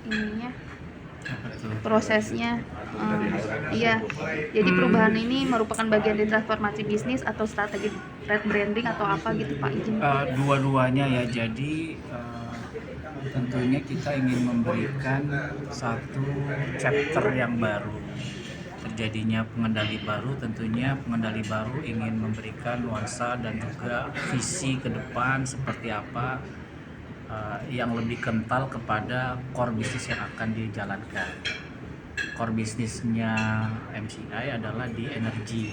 ininya prosesnya. Iya, jadi perubahan ini merupakan bagian dari transformasi bisnis atau strategi rebranding atau apa gitu Pak, izin? Dua-duanya ya. Jadi tentunya kita ingin memberikan satu chapter yang baru. Terjadinya pengendali baru, tentunya pengendali baru ingin memberikan nuansa dan juga visi ke depan seperti apa, yang lebih kental kepada core bisnis yang akan dijalankan. Core bisnisnya MCI adalah di energi,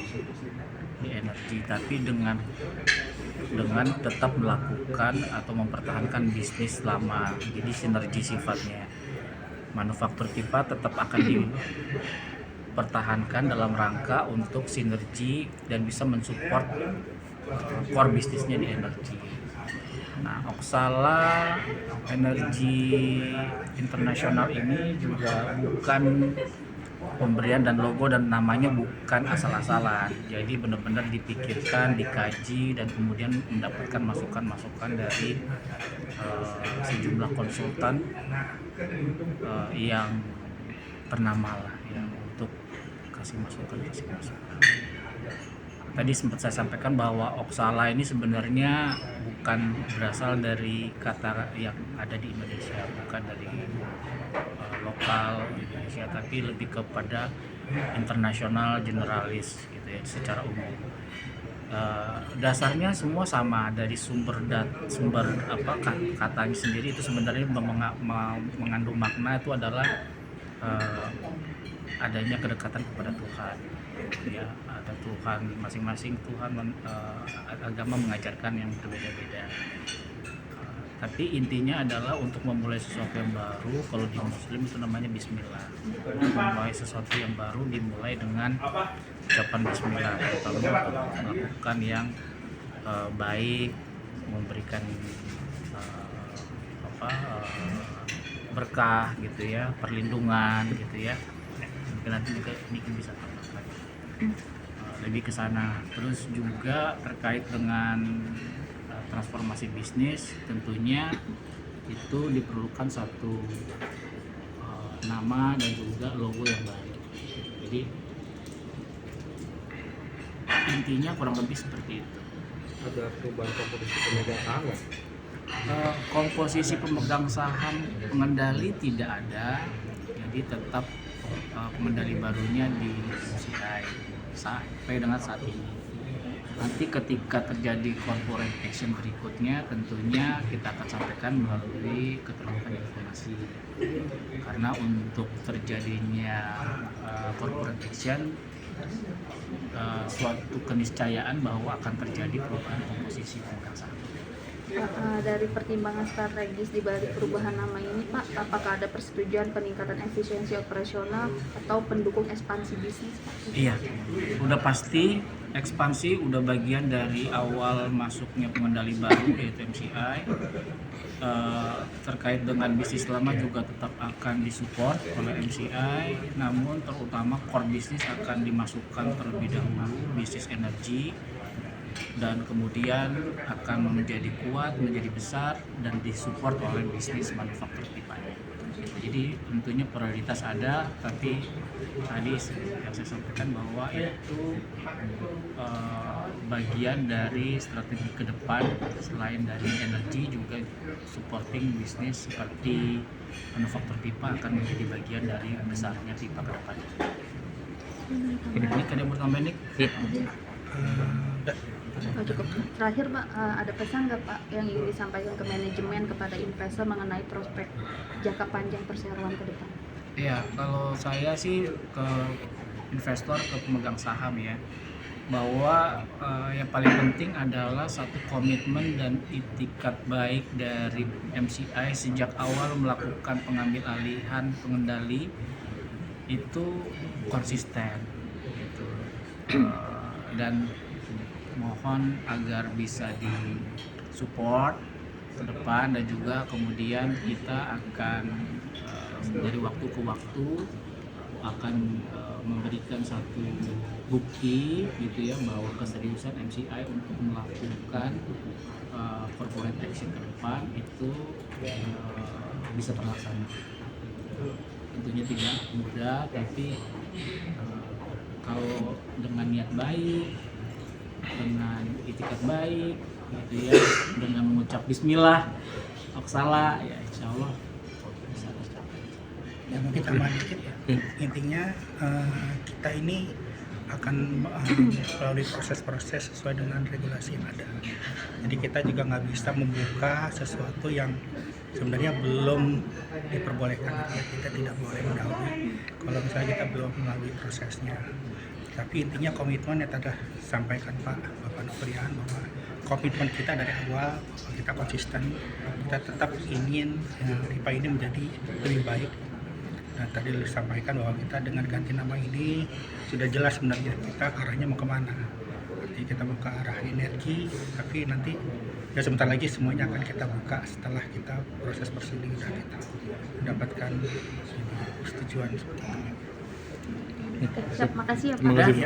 tapi dengan tetap melakukan atau mempertahankan bisnis lama. Jadi sinergi sifatnya. Manufaktur pipa tetap akan dipertahankan dalam rangka untuk sinergi dan bisa mensupport core bisnisnya di energi. Nah, Oxala Energi Internasional ini juga bukan pemberian dan logo dan namanya bukan asal-asalan. Jadi benar-benar dipikirkan, dikaji, dan kemudian mendapatkan masukan-masukan dari sejumlah konsultan yang ternama lah ya, untuk kasih masukan. Tadi sempat saya sampaikan bahwa Oxala ini sebenarnya bukan berasal dari kata yang ada di Indonesia, bukan dari lokal Indonesia, tapi lebih kepada internasional generalis gitu ya, secara umum. Dasarnya semua sama, dari sumber katanya sendiri itu sebenarnya mengandung makna itu adalah adanya kedekatan kepada Tuhan ya. Ada Tuhan, masing-masing Tuhan agama mengajarkan yang berbeda-beda. Tapi intinya adalah untuk memulai sesuatu yang baru. Kalau di Muslim itu namanya Bismillah. Memulai sesuatu yang baru dimulai dengan ucapan Bismillah, terutama untuk melakukan yang baik, memberikan berkah gitu ya, perlindungan gitu ya. Mungkin nanti juga bisa tambahkan lebih ke sana. Terus juga terkait dengan transformasi bisnis, tentunya itu diperlukan satu nama dan juga logo yang baru. Jadi intinya kurang lebih seperti itu. Ada perubahan komposisi pemegang saham nggak? Komposisi pemegang saham pengendali tidak ada, jadi tetap pengendali barunya di MCI sampai dengan saat ini. Nanti ketika terjadi corporate action berikutnya, tentunya kita akan sampaikan melalui keterbukaan informasi. Karena untuk terjadinya corporate action, suatu keniscayaan bahwa akan terjadi perubahan komposisi pemegang saham. Dari pertimbangan strategis di balik perubahan nama ini Pak, apakah ada persetujuan peningkatan efisiensi operasional atau pendukung ekspansi bisnis Pak? Iya, udah pasti ekspansi udah bagian dari awal masuknya pengendali baru yaitu MCI. Terkait dengan bisnis lama juga tetap akan disupport oleh MCI, namun terutama core bisnis akan dimasukkan terlebih dahulu, bisnis energi, dan kemudian akan menjadi kuat, menjadi besar, dan disupport oleh bisnis manufaktur pipanya. Jadi tentunya prioritas ada, tapi tadi yang saya sampaikan bahwa itu bagian dari strategi ke depan. Selain dari energi, juga supporting bisnis seperti manufaktur pipa akan menjadi bagian dari besarnya pipa ke depan. Ini kan yang bertambah nih. Cukup. Terakhir Pak, ada pesan nggak Pak yang ingin disampaikan ke manajemen kepada investor mengenai prospek jangka panjang perseroan ke depan? Ya, kalau saya sih ke investor, ke pemegang saham ya, bahwa yang paling penting adalah satu komitmen dan itikat baik dari MCI sejak awal melakukan pengambil alihan pengendali itu konsisten gitu. Dan mohon agar bisa disupport ke depan, dan juga kemudian kita akan dari waktu ke waktu akan memberikan satu bukti gitu ya, bahwa keseriusan MCI untuk melakukan corporate action ke depan itu bisa terlaksana. tentunya tidak mudah, tapi kalau dengan niat baik, dengan itikat baik gitu ya, dengan mengucap bismillah salah ya insya Allah bisa tercapai. Ya mungkin tambahan dikit ya. Intinya kita ini akan melalui proses-proses sesuai dengan regulasi yang ada. Jadi kita juga nggak bisa membuka sesuatu yang sebenarnya belum diperbolehkan. Ya, kita tidak boleh mendahului kalau misalnya kita belum melalui prosesnya. Tapi intinya komitmen yang tadi sampaikan Bapak Nofrian, bahwa komitmen kita dari awal bahwa kita konsisten, kita tetap ingin RIPA ini menjadi lebih baik. Dan tadi disampaikan bahwa kita dengan ganti nama ini sudah jelas sebenarnya kita arahnya mau kemana. Nanti kita mau ke arah energi, tapi nanti ya sebentar lagi semuanya akan kita buka setelah kita proses prosedur dan kita mendapatkan persetujuan seperti itu. Siap, makasih ya Pak. Terima kasih.